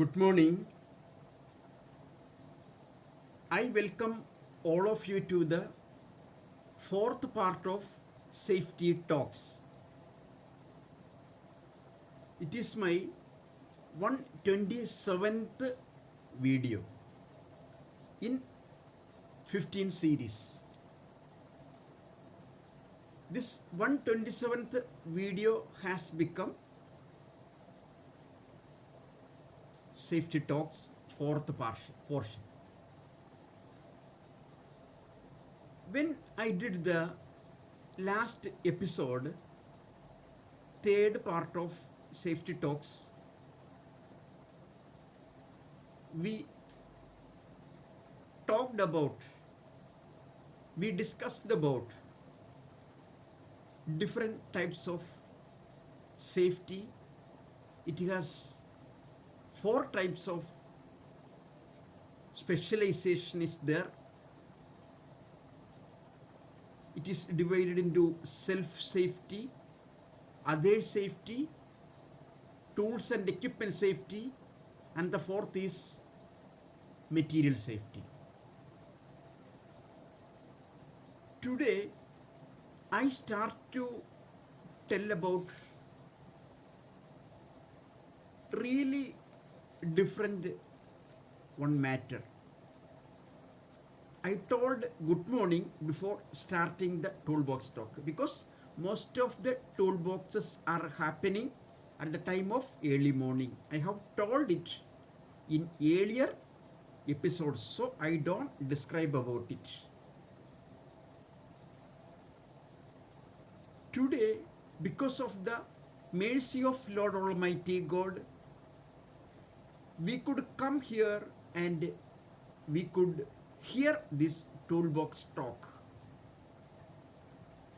Good morning. I welcome all of you to the fourth part of Safety Talks. It is my 127th video in 15 series. This 127th video has become Safety Talks fourth portion. When I did the last episode, third part of Safety Talks, we discussed about different types of safety. It has four types of specialization is there. It is divided into self-safety, other safety, tools and equipment safety, and the fourth is material safety. Today, I start to tell about really different one matter. I told good morning before starting the Toolbox Talk because most of the toolboxes are happening at the time of early morning. I have told it in earlier episodes, so I don't describe about it. Today, because of the mercy of Lord Almighty God, we could come here and we could hear this Toolbox Talk.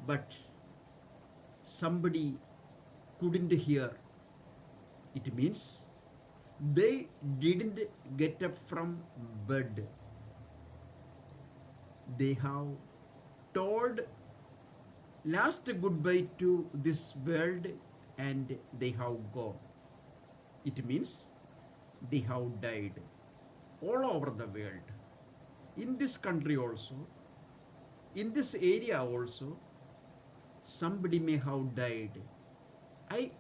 But somebody couldn't hear. It means they didn't get up from bed. They have told last goodbye to this world and they have gone. It means they have died all over the world. In this country also, in this area also, somebody may have died. I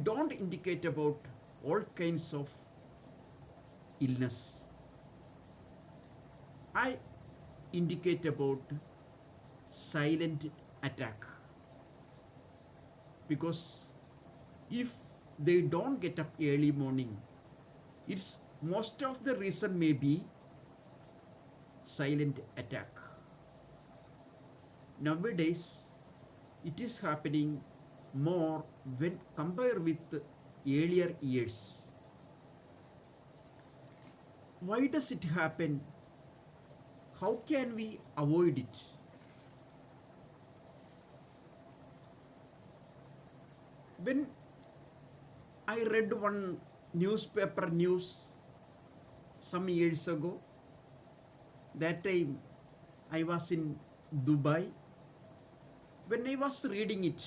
don't indicate about all kinds of illness. I indicate about silent attack. Because if they don't get up early morning, it's most of the reason may be silent attack. Nowadays, it is happening more when compared with earlier years. Why does it happen? How can we avoid it? When I read one newspaper news some years ago, that time I was in Dubai. When I was reading it,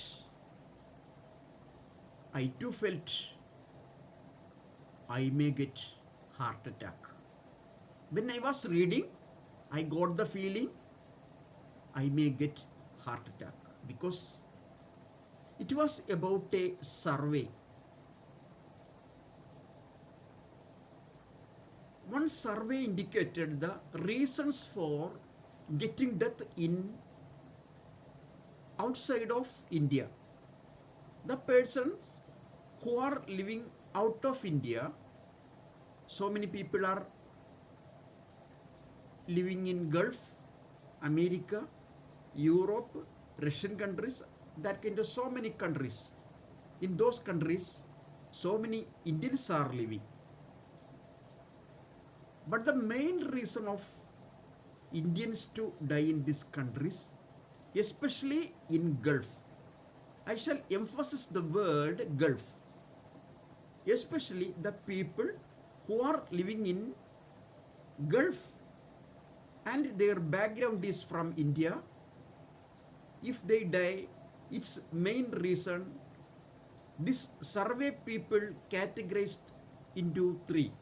I too felt I may get heart attack. When I was reading, I got the feeling I may get heart attack because it was about a survey. One survey indicated the reasons for getting death in outside of India. The persons who are living out of India, so many people are living in Gulf, America, Europe, Russian countries, that kind of so many countries. In those countries, so many Indians are living. But the main reason of Indians to die in these countries, especially in Gulf, I shall emphasize the word Gulf, especially the people who are living in Gulf and their background is from India. If they die, its main reason This survey people categorized into three.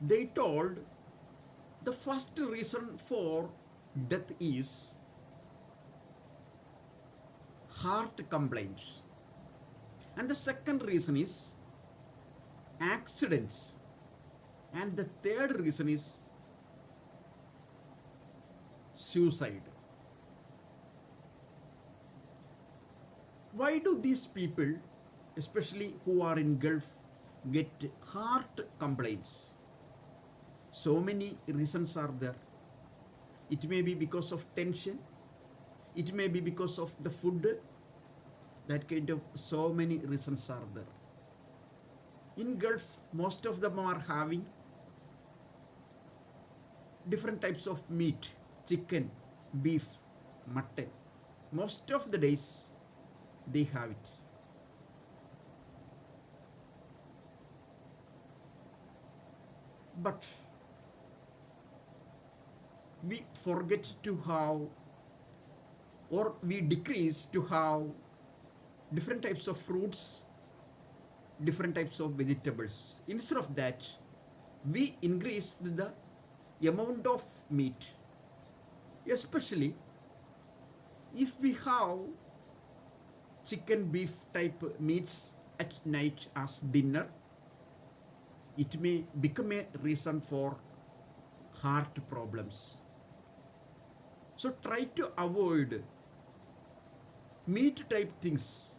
They told the first reason for death is heart complaints, and the second reason is accidents, and the third reason is suicide. Why do these people, especially who are in Gulf, get heart complaints? So many reasons are there. It may be because of tension, it may be because of the food, that kind of so many reasons are there. In Gulf, most of them are having different types of meat, chicken, beef, mutton. Most of the days they have it. But we forget to have, or we decrease to have different types of fruits, different types of vegetables. Instead of that, we increased the amount of meat, especially if we have chicken, beef type meats at night as dinner, it may become a reason for heart problems. So try to avoid meat type things,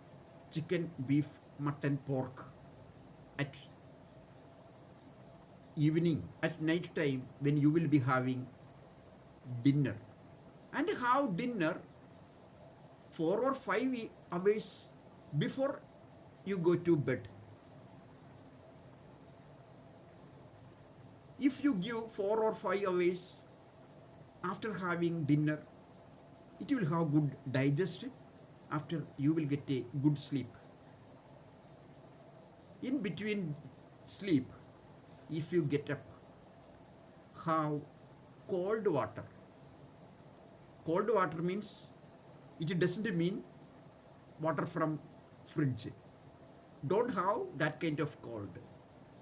chicken, beef, mutton, pork, at evening, at night time when you will be having dinner. And have dinner 4 or 5 hours before you go to bed. If you give 4 or 5 hours after having dinner, it will have good digestion. After you will get a good sleep. In between sleep, if you get up, have cold water. Cold water means, it doesn't mean water from fridge. Don't have that kind of cold.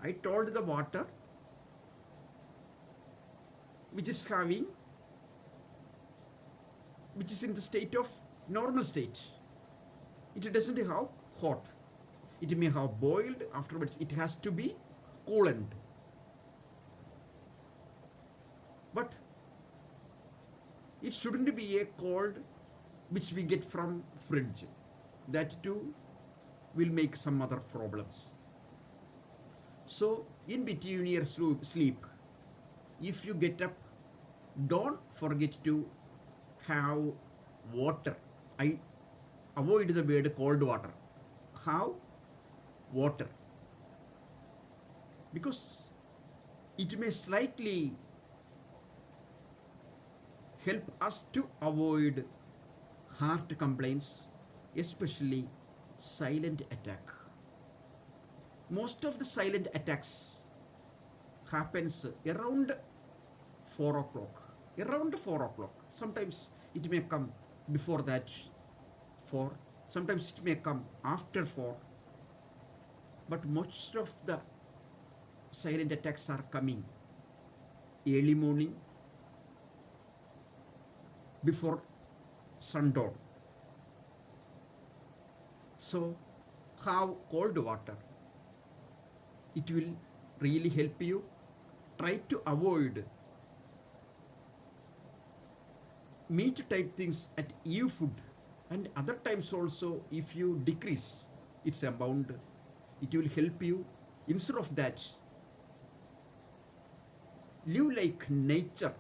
I told the water which is having, which is in the state of normal state. It doesn't have hot. It may have boiled, afterwards it has to be coolant. But it shouldn't be a cold which we get from fridge. That too will make some other problems. So in between your sleep, if you get up, don't forget to have water. I avoid the word cold water. Have water, because it may slightly help us to avoid heart complaints, especially silent attack. Most of the silent attacks happens around 4 o'clock. Around 4 o'clock. Sometimes it may come before that 4. Sometimes it may come after 4. But most of the silent attacks are coming early morning, before sundown. So have cold water. It will really help you. Try to avoid meat type things at eve food, and other times also if you decrease its amount, it will help you. Instead of that, live like nature,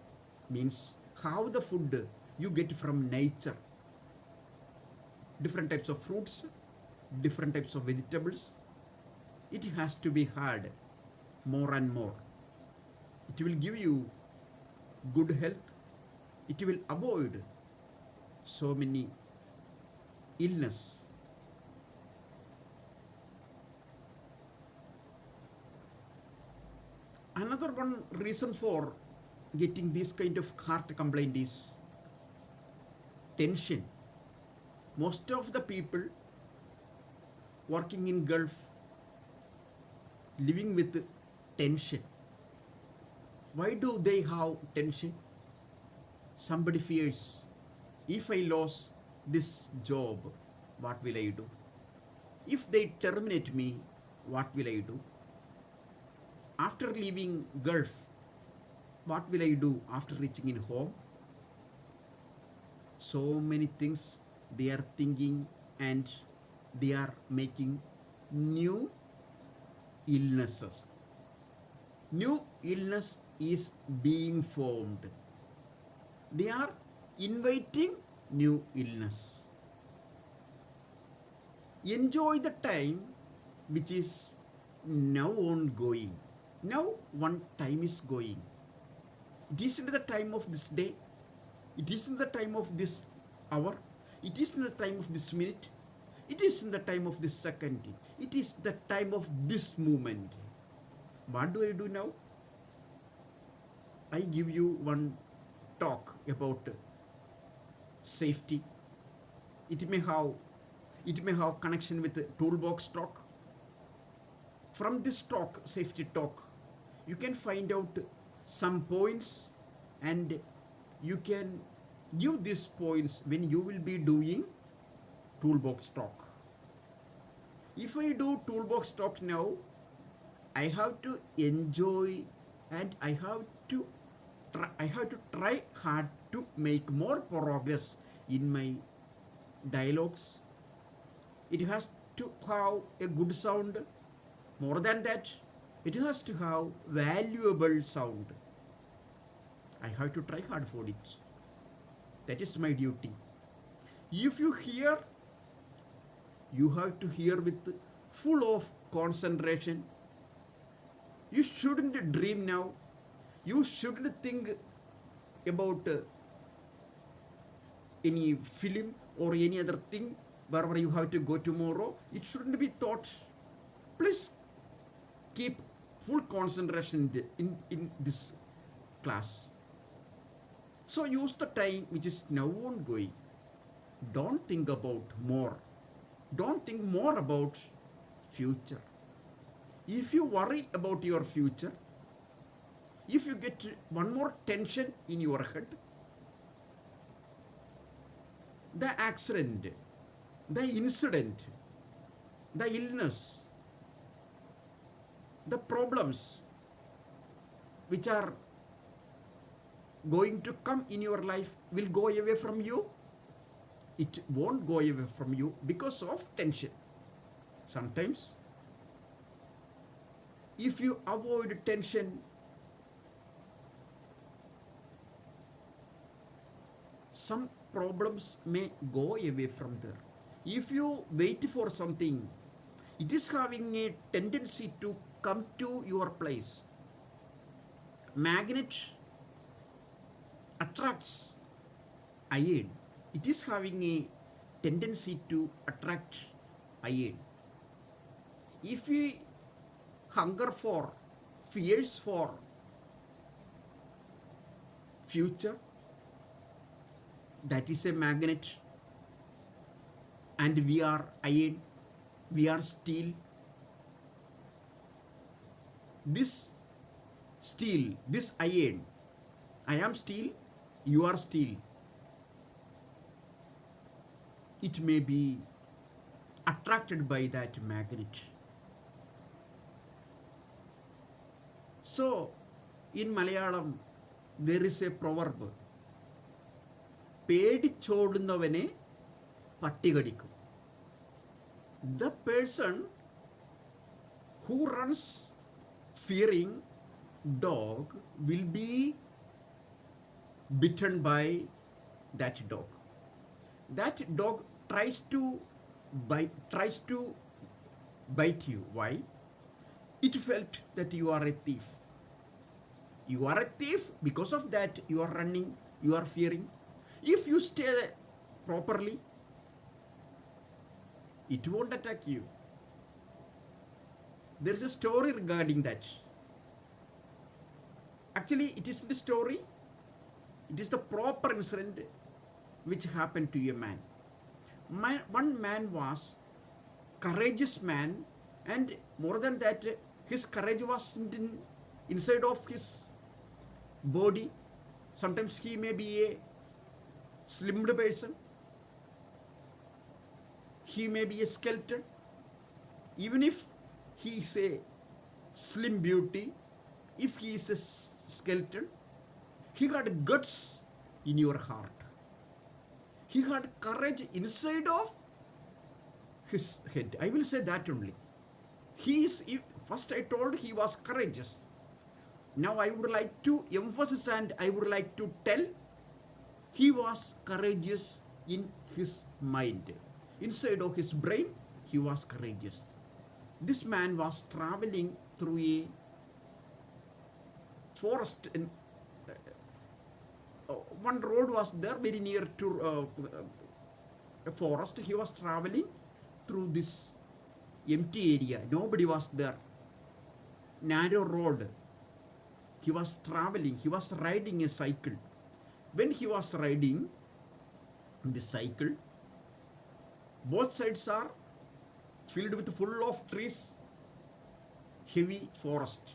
means how the food you get from nature. Different types of fruits, different types of vegetables. It has to be had more and more. It will give you good health. It will avoid so many illness. Another one reason for getting this kind of heart complaint is tension. Most of the people working in Gulf living with tension. Why do they have tension? Somebody fears, if I lose this job, what will I do? If they terminate me, what will I do? After leaving Gulf, what will I do after reaching in home? So many things they are thinking, and they are making new illnesses. New illness is being formed. They are inviting new illness. Enjoy the time which is now ongoing. Now one time is going. It isn't the time of this day. It isn't the time of this hour. It isn't the time of this minute. It isn't the time of this second. It is the time of this moment. What do I do now? I give you one talk about safety. It may have connection with Toolbox Talk. From this talk, safety talk, you can find out some points, and you can give these points when you will be doing Toolbox Talk. If I do Toolbox Talk now, I have to enjoy, and I have to try hard to make more progress in my dialogues. It has to have a good sound. More than that, it has to have valuable sound. I have to try hard for it. That is my duty. If you hear, you have to hear with full of concentration. You shouldn't dream now. You shouldn't think about any film or any other thing wherever you have to go tomorrow. It shouldn't be thought. Please keep full concentration in this class. So use the time which is now ongoing. Don't think about more. Don't think more about future. If you worry about your future, if you get one more tension in your head, the accident, the incident, the illness, the problems which are going to come in your life will go away from you. It won't go away from you because of tension. Sometimes, if you avoid tension, some problems may go away from there. If you wait for something, it is having a tendency to come to your place. Magnet attracts iron. It is having a tendency to attract iron. If we hunger for, fears for future, that is a magnet, and we are iron, we are steel. This steel, this iron, I am steel, you are steel. It may be attracted by that magnet. So, in Malayalam, there is a proverb. പേടിച്ചോടുന്നവനെ പട്ടി കടിക്കും. The person who runs fearing dog will be bitten by that dog. That dog tries to bite you. Why? It felt that you are a thief. You are a thief, because of that you are running, you are fearing. If you stay properly, it won't attack you. There is a story regarding that. Actually, it isn't a story. It is the proper incident. which happened to a man. One man was courageous man, and more than that, his courage was inside of his body. Sometimes he may be a slimmed person, he may be a skeleton. Even if he is a slim beauty, if he is a skeleton, he had guts in your heart. He had courage inside of his head. I will say that only. First I told he was courageous. Now I would like to emphasize and I would like to tell he was courageous in his mind. Inside of his brain, he was courageous. This man was traveling through a forest. One road was there very near to a forest. He was traveling through this empty area. Nobody was there. Narrow road. He was traveling. He was riding a cycle. When he was riding the cycle, both sides are filled with full of trees, heavy forest.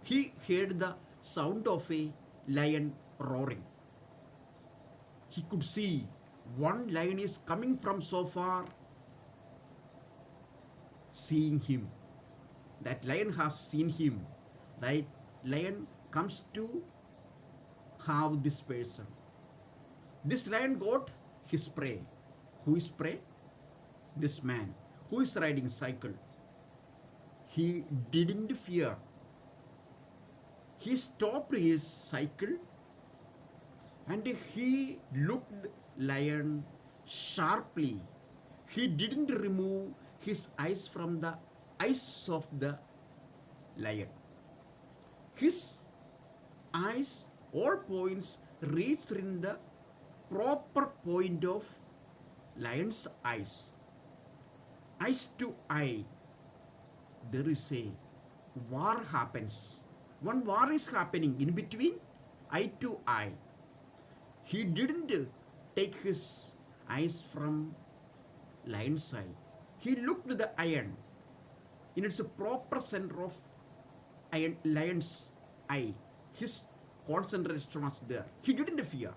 He heard the sound of a lion roaring. He could see one lion is coming from so far, seeing him. That lion has seen him. That lion comes to have this person. This lion got his prey. Who is prey? This man who is riding cycle. He didn't fear. He stopped his cycle and he looked lion sharply. He didn't remove his eyes from the eyes of the lion. His eyes, all points reached in the proper point of lion's eyes. Eyes to eye, there is a war happens. One war is happening in between eye to eye. He didn't take his eyes from lion's eye. He looked at the iron in its proper center of lion's eye. His concentration was there. He didn't fear.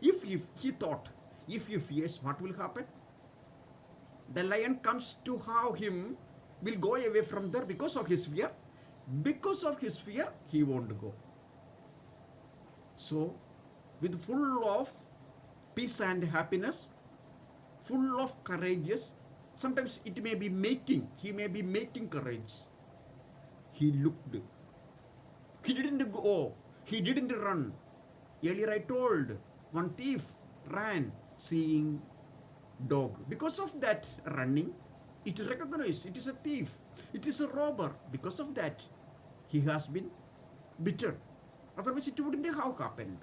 If he thought, if he fears, what will happen? The lion comes to have him, will go away from there because of his fear. Because of his fear, he won't go. So, with full of peace and happiness, full of courageous, sometimes it may be making, he may be making courage. He looked. He didn't go. He didn't run. Earlier I told, one thief ran seeing dog. Because of that running, it recognized it is a thief. It is a robber. Because of that, he has been bitten. Otherwise it wouldn't have happened.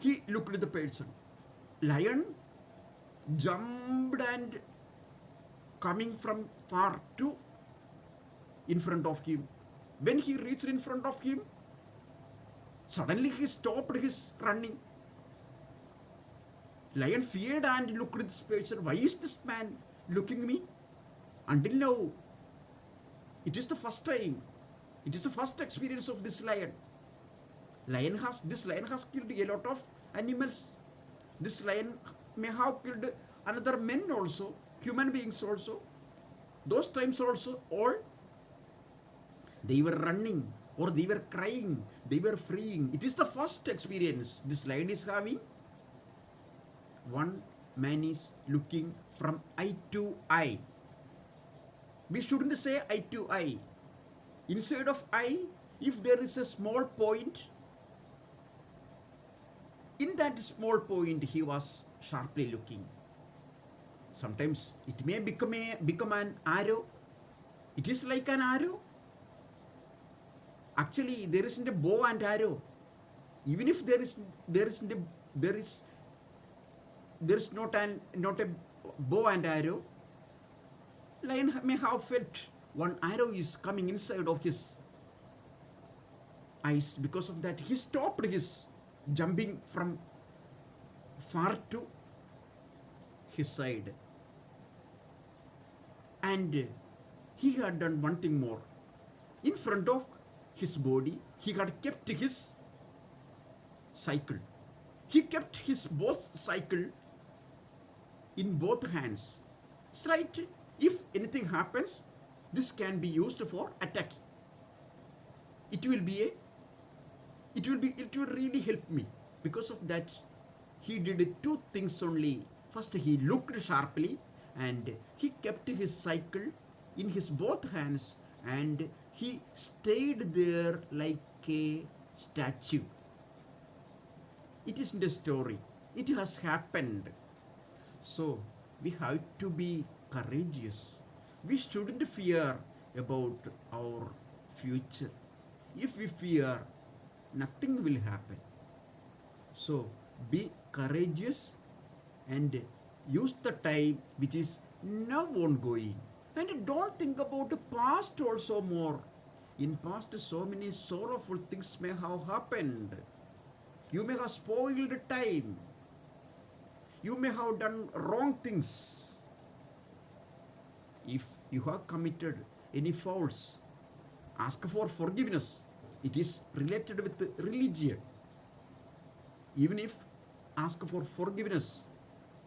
He looked at the person. Lion jumped and coming from far to in front of him. When he reached in front of him, suddenly he stopped his running. Lion feared and looked at this person. Why is this man looking at me? Until now, it is the first time. It is the first experience of this lion. This lion has killed a lot of animals. This lion may have killed another men also, human beings also. Those times also, all they were running or they were crying, they were freeing. It is the first experience this lion is having. One man is looking from eye to eye. We shouldn't say eye to eye. Inside of eye, if there is a small point, in that small point he was sharply looking. Sometimes it may become an arrow. It is like an arrow. Actually, there isn't a bow and arrow. Even if there is not a bow and arrow, lion may have felt one arrow is coming inside of his ice. Because of that, he stopped his jumping from far to his side. And he had done one thing more. In front of his body, he had kept his cycle. He kept his both cycle in both hands. It's right. If anything happens, this can be used for attacking. It will really help me. Because of that, he did two things only. First, he looked sharply and he kept his cycle in his both hands and he stayed there like a statue. It isn't a story. It has happened. So we have to be courageous. We shouldn't fear about our future. If we fear, nothing will happen. So be courageous and use the time which is now ongoing. And don't think about the past also more. In past, so many sorrowful things may have happened. You may have spoiled time. You may have done wrong things. If you have committed any faults, ask for forgiveness. It is related with religion. Even if ask for forgiveness.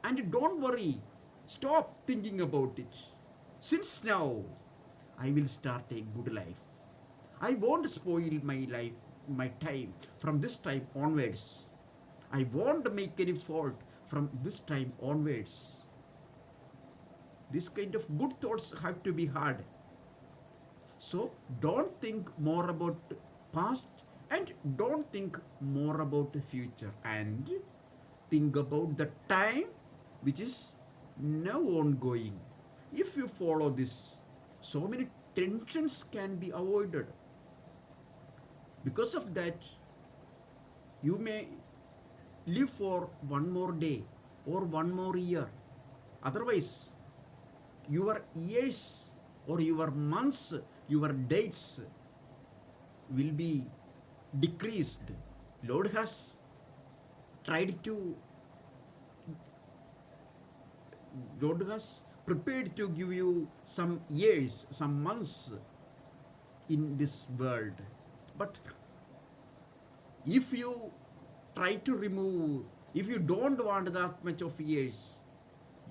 And don't worry. Stop thinking about it. Since now, I will start a good life. I won't spoil my life, my time from this time onwards. I won't make any fault from this time onwards. This kind of good thoughts have to be had. So don't think more about past and don't think more about the future, and think about the time which is now ongoing. If you follow this, so many tensions can be avoided. Because of that, you may live for one more day or one more year. Otherwise, your years or your months, your dates will be decreased. Lord has tried to, Lord has prepared to give you some years, some months in this world. But if you try to remove, if you don't want that much of years,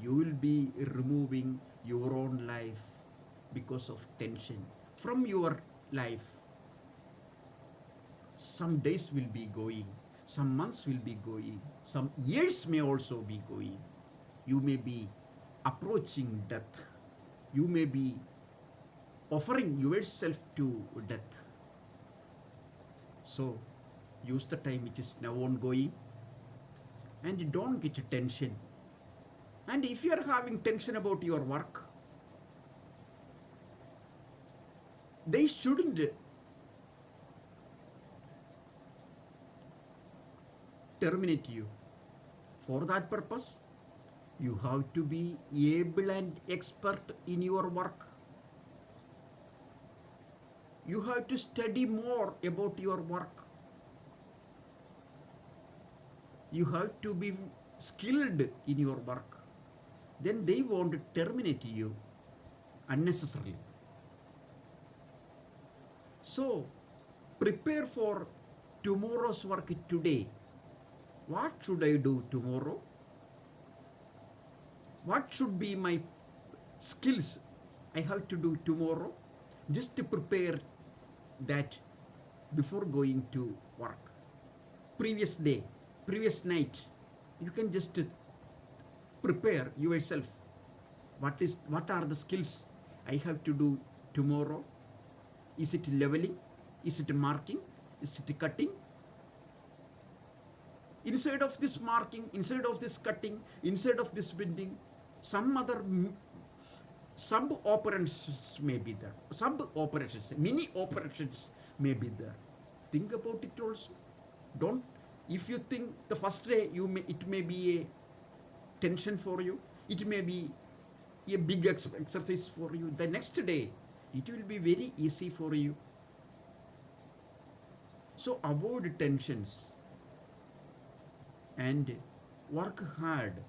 you will be removing your own life because of tension from your life. Some days will be going, some months will be going, some years may also be going. You may be approaching death. You may be offering yourself to death. So use the time which is now ongoing and don't get tension. And if you are having tension about your work, they shouldn't terminate you. For that purpose, you have to be able and expert in your work. You have to study more about your work. You have to be skilled in your work. Then they won't terminate you unnecessarily. So, prepare for tomorrow's work today. What should I do tomorrow? What should be my skills I have to do tomorrow? Just to prepare that before going to work. Previous day, previous night, you can just prepare yourself. What are the skills I have to do tomorrow? Is it leveling? Is it marking? Is it cutting? Inside of this marking, inside of this cutting, inside of this bending, some other sub-operations may be there. Sub-operations, mini-operations may be there. Think about it also. Don't, if you think the first day it may be a tension for you, it may be a big exercise for you. The next day, it will be very easy for you. So avoid tensions and work hard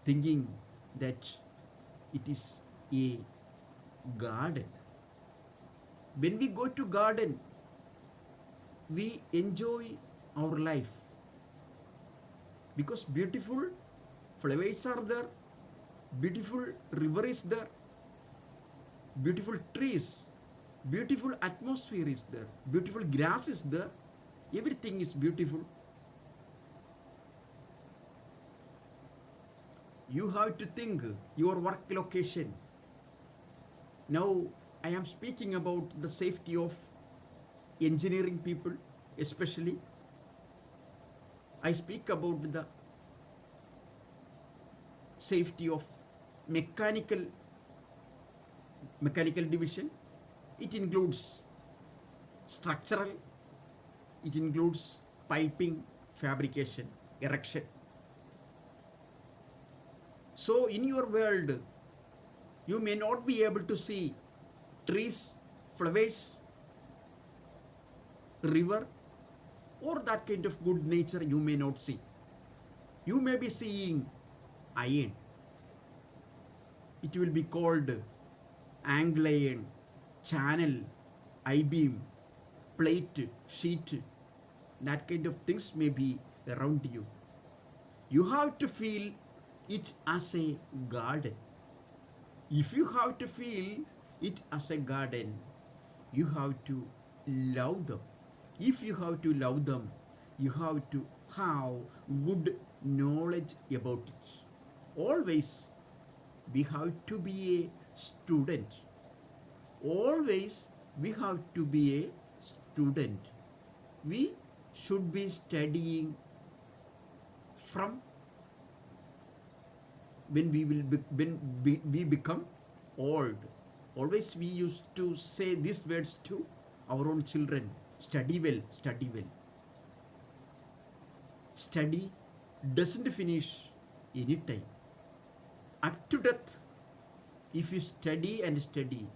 thinking that it is a garden. When we go to garden, we enjoy our life because beautiful flowers are there, beautiful river is there, beautiful trees, beautiful atmosphere is there, beautiful grass is there, everything is beautiful. You have to think your work location. Now I am speaking about the safety of engineering people, especially. I speak about the safety of mechanical division. It includes structural, it includes piping, fabrication, erection. So in your world, you may not be able to see trees, flowers, river, or that kind of good nature you may not see. You may be seeing iron. It will be called angle iron, channel, I-beam, plate, sheet. That kind of things may be around you. You have to feel it as a garden. If you have to feel it as a garden, you have to love them. If you have to love them, you have to have good knowledge about it. Always we have to be a student. Always we have to be a student. We should be studying from when we become old. Always we used to say these words to our own children. Study well, study well. Study doesn't finish any time. Up to death, if you study and study,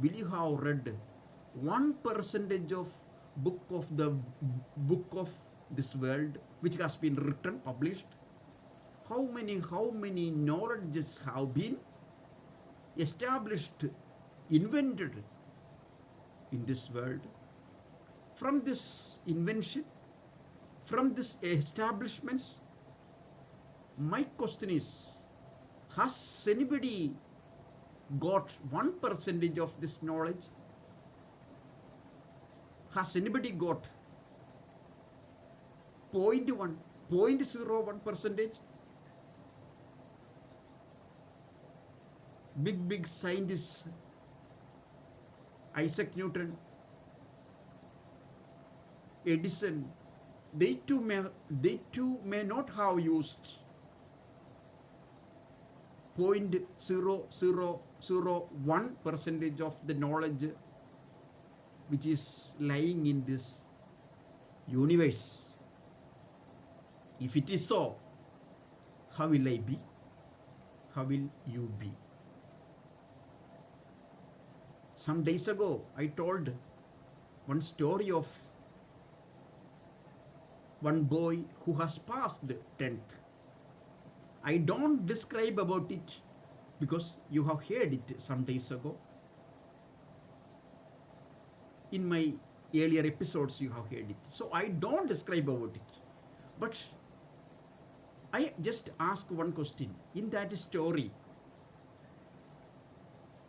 will you have read 1% of book of this world which has been written, published? How many knowledges have been established, invented in this world? From this invention, from this establishments, my question is, has anybody got 1% of this knowledge? Has anybody got 0.01%? Big scientists, Isaac Newton, Edison, they too may not have used 0.0001% of the knowledge which is lying in this universe. If it is so, how will I be? How will you be? Some days ago, I told one story of one boy who has passed 10th. I don't describe about it because you have heard it some days ago. In my earlier episodes, you have heard it. So I don't describe about it. But I just ask one question. In that story,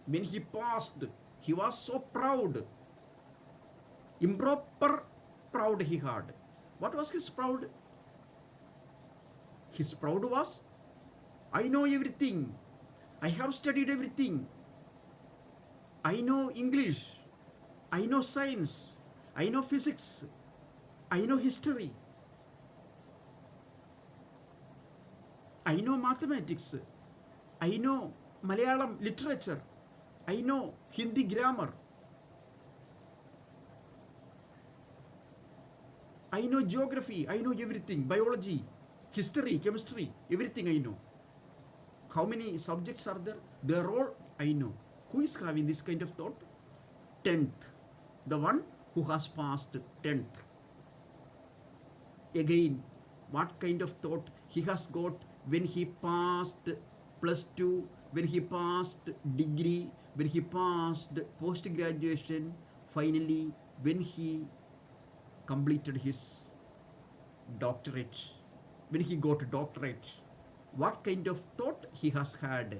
when he passed, he was so proud. Improper proud he had. What was his proud? His proud was, I know everything. I have studied everything. I know English. I know science. I know physics. I know history. I know mathematics. I know Malayalam literature. I know Hindi grammar. I know geography. I know everything. Biology, history, chemistry, everything I know. How many subjects are there? They are all I know. Who is having this kind of thought? 10th. the one who has passed 10th. Again, what kind of thought he has got when he passed plus 2, when he passed degree, when he passed post graduation, finally when he completed his doctorate, when he got a doctorate, what kind of thought he has had?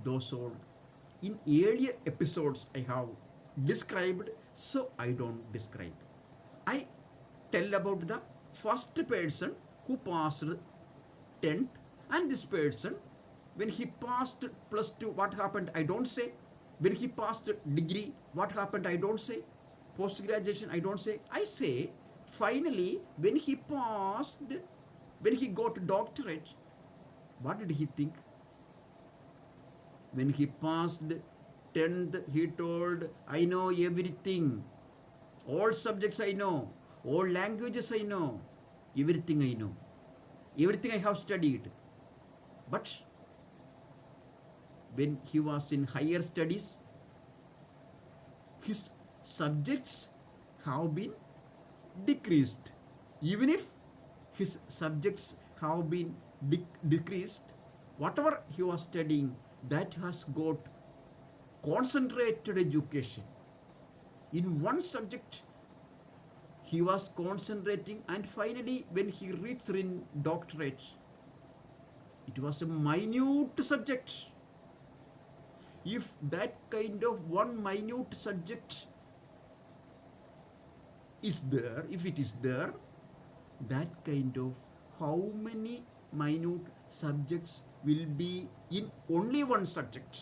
Those all in earlier episodes I have described, so I don't describe. I tell about the first person who passed 10th, and this person, when he passed plus 2, what happened? I don't say. When he passed degree, what happened? I don't say. Post graduation, I don't say. I say, finally, when he passed, when he got doctorate, what did he think? When he passed 10th, he told, I know everything. All subjects I know. All languages I know. Everything I know. Everything I have studied. But when he was in higher studies, his subjects have been decreased. Even if his subjects have been decreased, whatever he was studying, that has got concentrated education. In one subject, he was concentrating, and finally, when he reached in doctorate, it was a minute subject. If that kind of one minute subject is there, if it is there, that kind of how many minute subjects will be in only one subject?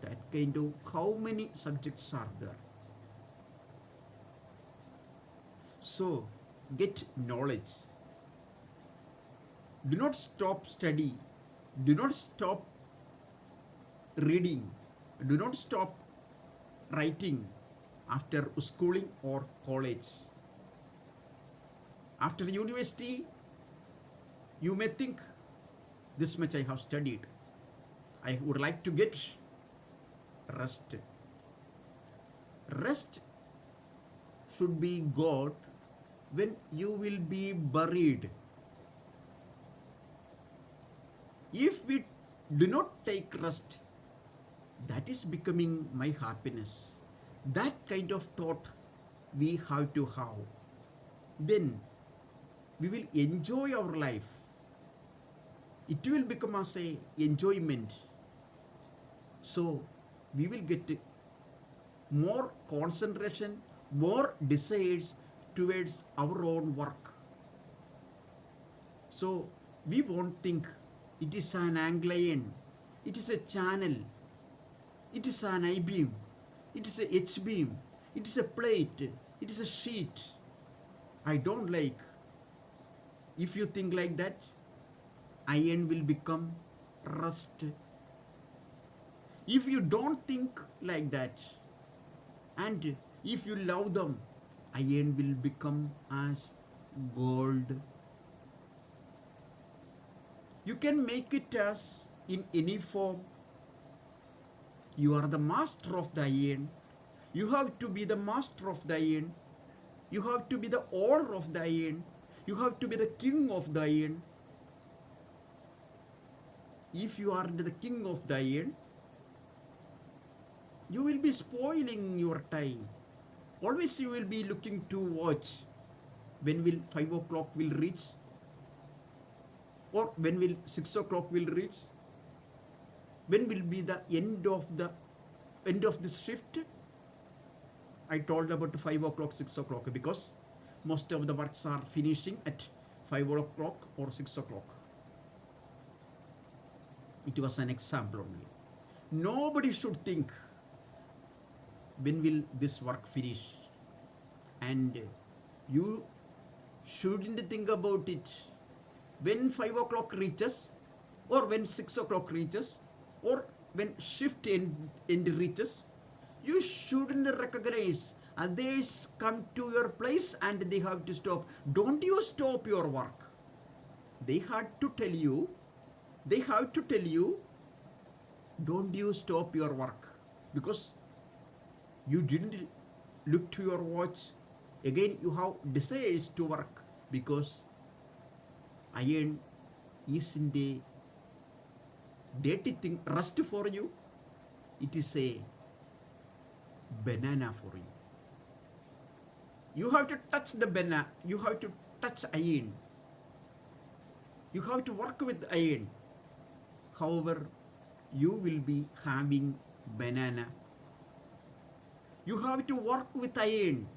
That kind of how many subjects are there? So, get knowledge. Do not stop study. Do not stop reading. Do not stop writing after schooling or college. After university, you may think, this much I have studied. I would like to get rest. Rest should be got when you will be buried. If we do not take rest, that is becoming my happiness. That kind of thought we have to have. Then we will enjoy our life. It will become as a enjoyment. So we will get more concentration, more desires towards our own work. So we won't think it is an angle iron, it is a channel, it is an I-beam, it is a H-beam, it is a plate, it is a sheet. I don't like. If you think like that, iron will become rust. If you don't think like that, and if you love them, iron will become as gold. You can make it as in any form. You are the master of the iron. You have to be the master of the iron. You have to be the owner of the iron. You have to be the king of the iron. If you are the king of the iron, you will be spoiling your time. Always you will be looking to watch. When will 5 o'clock will reach? Or when will 6 o'clock will reach? When will be the end of this shift? I told about 5 o'clock, 6 o'clock because most of the works are finishing at 5 o'clock or 6 o'clock. It was an example only. Nobody should think, when will this work finish? And you shouldn't think about it. When 5 o'clock reaches, or when 6 o'clock reaches, or when shift end reaches, you shouldn't recognize others come to your place and they have to stop. Don't you stop your work. They have to tell you, don't you stop your work, because you didn't look to your watch. Again, you have desires to work because iron isn't a dirty thing, rust for you. It is a banana for you. You have to touch the banana, you have to touch iron, you have to work with iron. However, you will be having banana. You have to work with iron.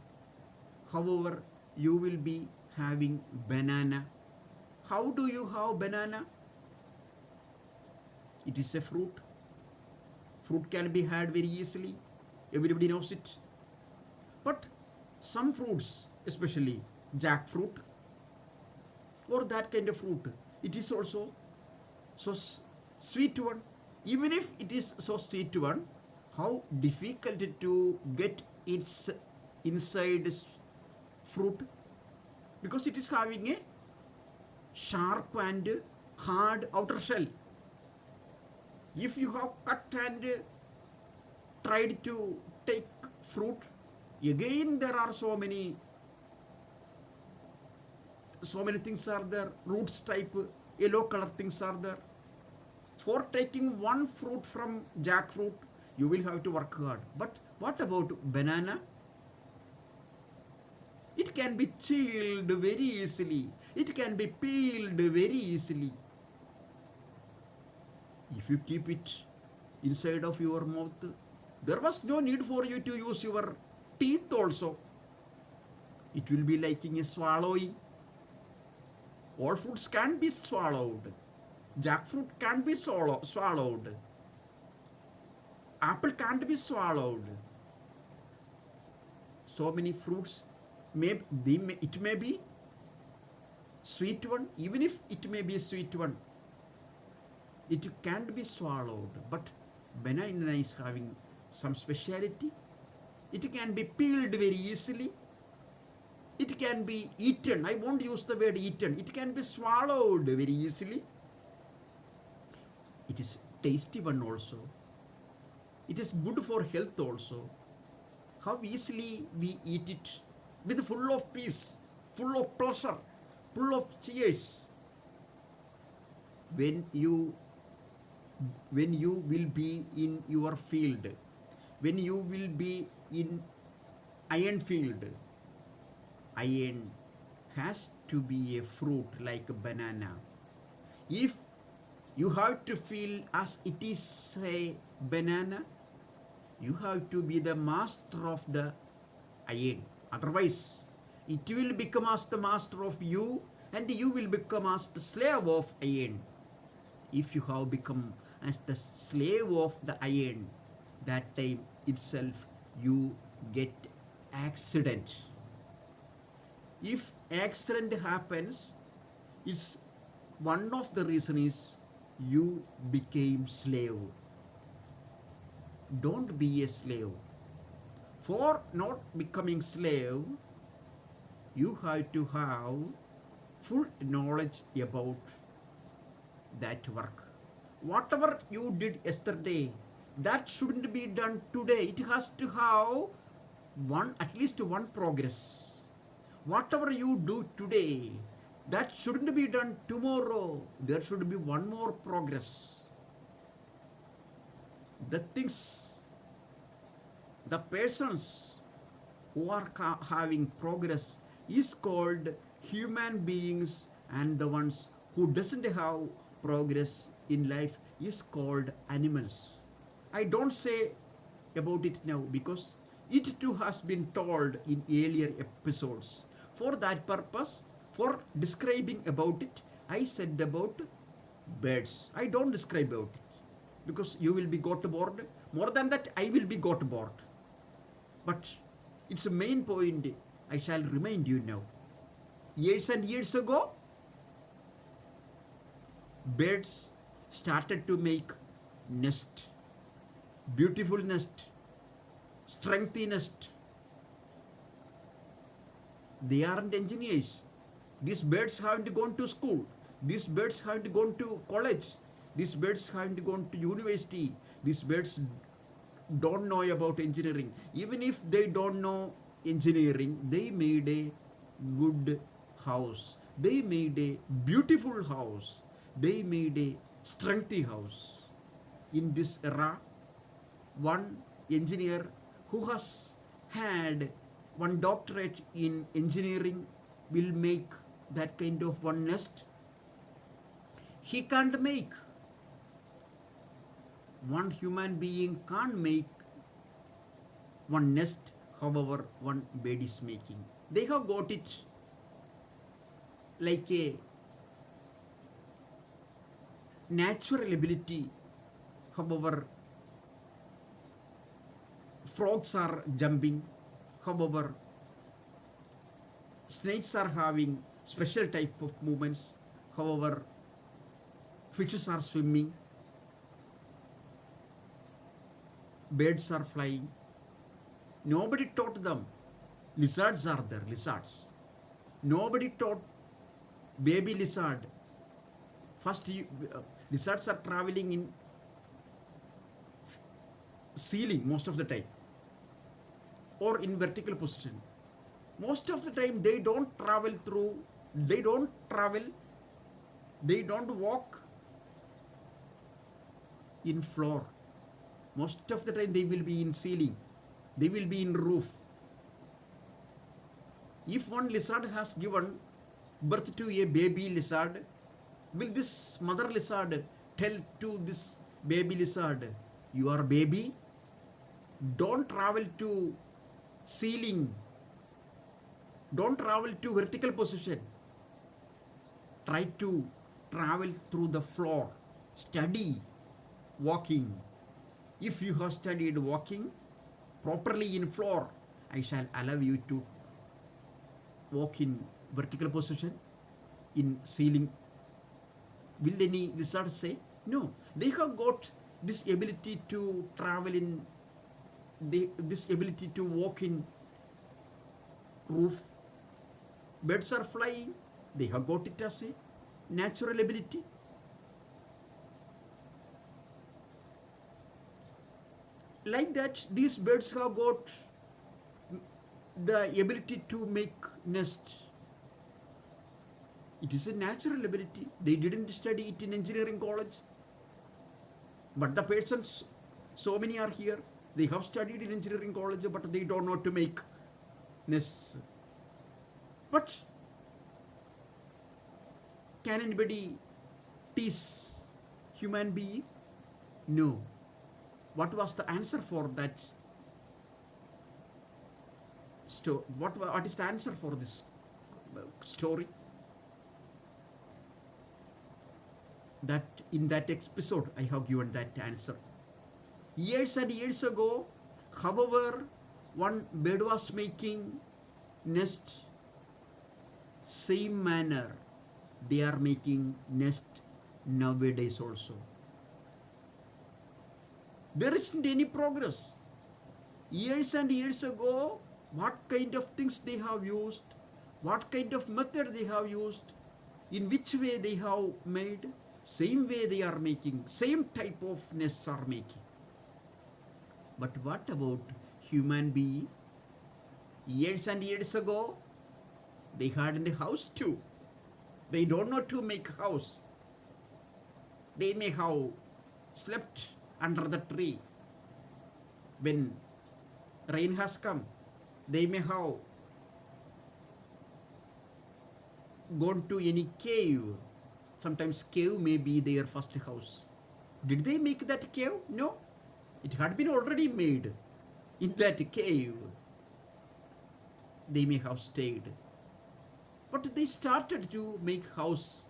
However, you will be having banana. How do you have banana? It is a fruit. Fruit can be had very easily. Everybody knows it. But some fruits, especially jackfruit or that kind of fruit, it is also so sweet one. Even if it is so sweet one, how difficult to get its inside fruit, because it is having a sharp and hard outer shell. If you have cut and tried to take fruit, again there are so many things are there, roots type, yellow color things are there. For taking one fruit from jackfruit, you will have to work hard. But what about banana? It can be chilled very easily. It can be peeled very easily. If you keep it inside of your mouth, there was no need for you to use your teeth also. It will be liking a swallowing. All fruits can be swallowed. Jackfruit can be swallowed. Apple can't be swallowed. So many fruits, it may be sweet one, even if it may be a sweet one, it can't be swallowed. But banana is having some speciality. It can be peeled very easily. It can be eaten. I won't use the word eaten. It can be swallowed very easily. It is tasty one also. It is good for health also. How easily we eat it, with full of peace, full of pleasure, full of cheers. When you will be in your field, when you will be in iron field, iron has to be a fruit like a banana. If you have to feel as it is a banana, you have to be the master of the iron. Otherwise, it will become as the master of you, and you will become as the slave of iron. If you have become as the slave of the iron, that time itself you get accident. If accident happens, it's one of the reason is you became slave. Don't be a slave. For not becoming slave, you have to have full knowledge about that work. Whatever you did yesterday, that shouldn't be done today. It has to have at least one progress. Whatever you do today, that shouldn't be done tomorrow. There should be one more progress. The things, the persons who are having progress is called human beings, and the ones who doesn't have progress in life is called animals. I don't say about it now because it too has been told in earlier episodes. For that purpose, for describing about it, I said about birds. I don't describe about it because you will be got bored. More than that, I will be got bored. But it's a main point I shall remind you now. Years and years ago, birds started to make nest, beautiful nest, strengthy nest. They aren't engineers. These birds haven't gone to school. These birds haven't gone to college. These birds haven't gone to university. These birds don't know about engineering. Even if they don't know engineering, they made a good house. They made a beautiful house. They made a strengthy house. In this era, one engineer who has had one doctorate in engineering will make that kind of one nest. He can't make. One human being can't make one nest, however one bird is making. They have got it like a natural ability. However, frogs are jumping. However, snakes are having special type of movements. However, fishes are swimming. Birds are flying. Nobody taught them. Lizards are there, lizards. Nobody taught baby lizard. First, lizards are traveling in ceiling most of the time, or in vertical position. Most of the time they don't travel through, they don't walk in floor. Most of the time they will be in ceiling, they will be in roof. If one lizard has given birth to a baby lizard, will this mother lizard tell to this baby lizard, you are baby, don't travel to ceiling, don't travel to vertical position, try to travel through the floor, study walking. If you have studied walking properly in floor, I shall allow you to walk in vertical position, in ceiling. Will any lizard say? No. They have got this ability to travel in, this ability to walk in roof. Birds are flying. They have got it as a natural ability. Like that, these birds have got the ability to make nest. It is a natural ability. They didn't study it in engineering college. But the persons, so many are here, they have studied in engineering college, but they don't know to make nests. But can anybody tease human being? No. What was the answer for that? What is the answer for this story? That in that episode I have given that answer. Years and years ago, however, one bird was making nest, same manner they are making nest nowadays also. There isn't any progress. Years and years ago, what kind of things they have used, what kind of method they have used, in which way they have made, same way they are making, same type of nests are making. But what about human being? Years and years ago, they had a house too. They don't know to make house. They may have slept under the tree. When rain has come, they may have gone to any cave. Sometimes cave may be their first house. Did they make that cave? No. It had been already made. In that cave, they may have stayed. But they started to make house.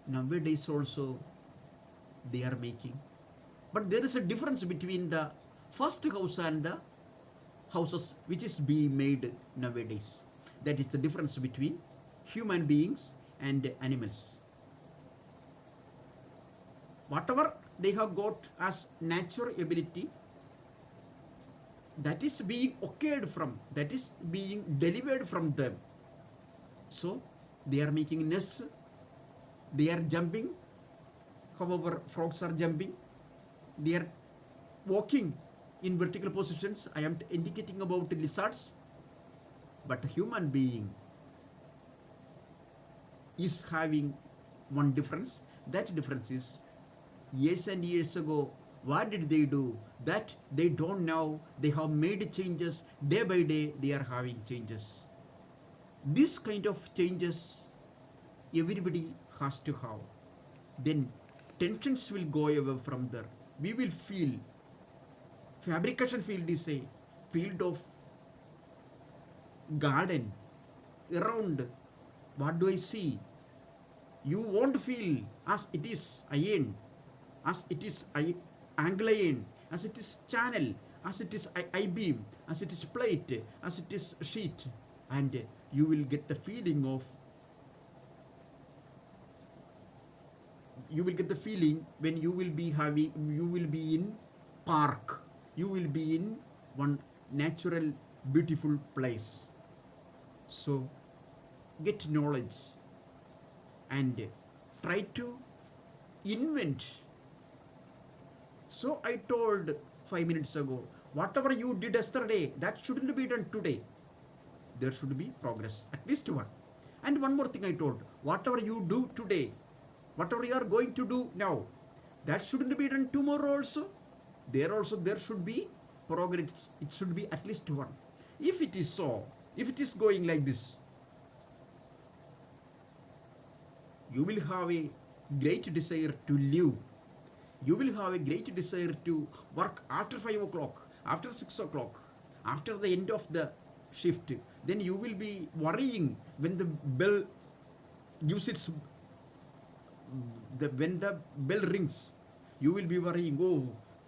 Nowadays also they are making. But there is a difference between the first house and the houses which is being made nowadays. That is the difference between human beings and animals. Whatever they have got as natural ability, that is being occurred from, that is being delivered from them. So they are making nests, they are jumping. However, frogs are jumping. They are walking in vertical positions. I am indicating about lizards, but a human being is having one difference. That difference is years and years ago, what did they do? That they don't know. They have made changes. Day by day, they are having changes. This kind of changes everybody has to have. Then tensions will go away from there. We will feel fabrication field is a field of garden around. What do I see? You won't feel as it is iron, as it is angle iron, as it is channel, as it is I-beam, as it is plate, as it is sheet, and you will get the feeling of, you will get the feeling when you will be having, you will be in park, you will be in one natural beautiful place. So get knowledge and try to invent. So I told 5 minutes ago, whatever you did yesterday, that shouldn't be done today. There should be progress, at least one. And one more thing I told, whatever you do today, whatever you are going to do now, that shouldn't be done tomorrow also. There should be progress. It should be at least one. If it is so, if it is going like this, you will have a great desire to live. You will have a great desire to work after 5 o'clock, after 6 o'clock, after the end of the shift. Then you will be worrying when the bell gives its, when the bell rings, you will be worrying, oh,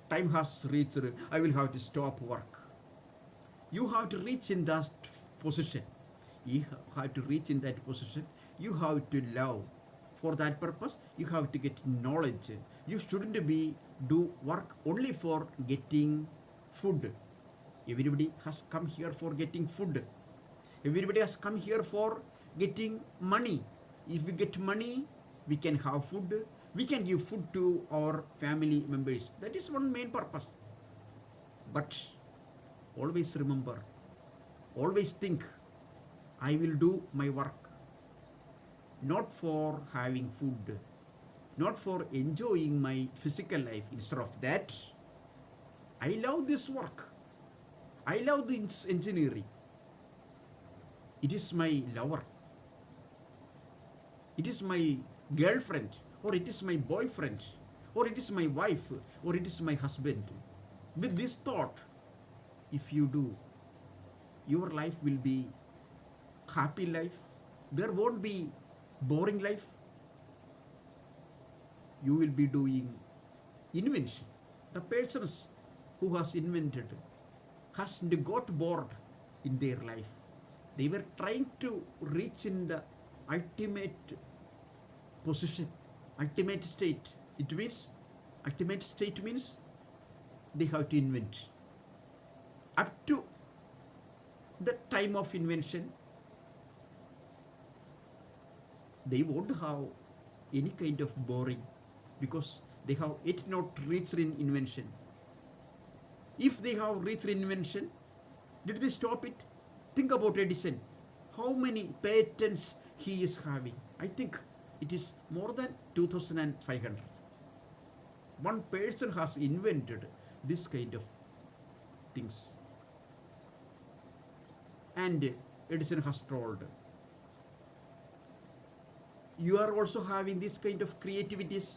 time has reached, I will have to stop work. You have to reach in that position. You have to reach in that position. You have to love. For that purpose, you have to get knowledge. You shouldn't be do work only for getting food. Everybody has come here for getting food. Everybody has come here for getting money. If we get money, we can have food. We can give food to our family members. That is one main purpose. But always remember, always think, I will do my work not for having food, not for enjoying my physical life. Instead of that, I love this work. I love this engineering. It is my lover. It is my girlfriend, or it is my boyfriend, or it is my wife, or it is my husband. With this thought, if you do, your life will be happy life. There won't be boring life. You will be doing invention. The persons who has invented hasn't got bored in their life. They were trying to reach in the ultimate position, ultimate state. It means, ultimate state means they have to invent. Up to the time of invention, they won't have any kind of boring because they have it not reached in invention. If they have reached invention, did they stop it? Think about Edison. How many patents he is having? I think it is more than 2,500. One person has invented this kind of things. And Edison has told, you are also having this kind of creativities.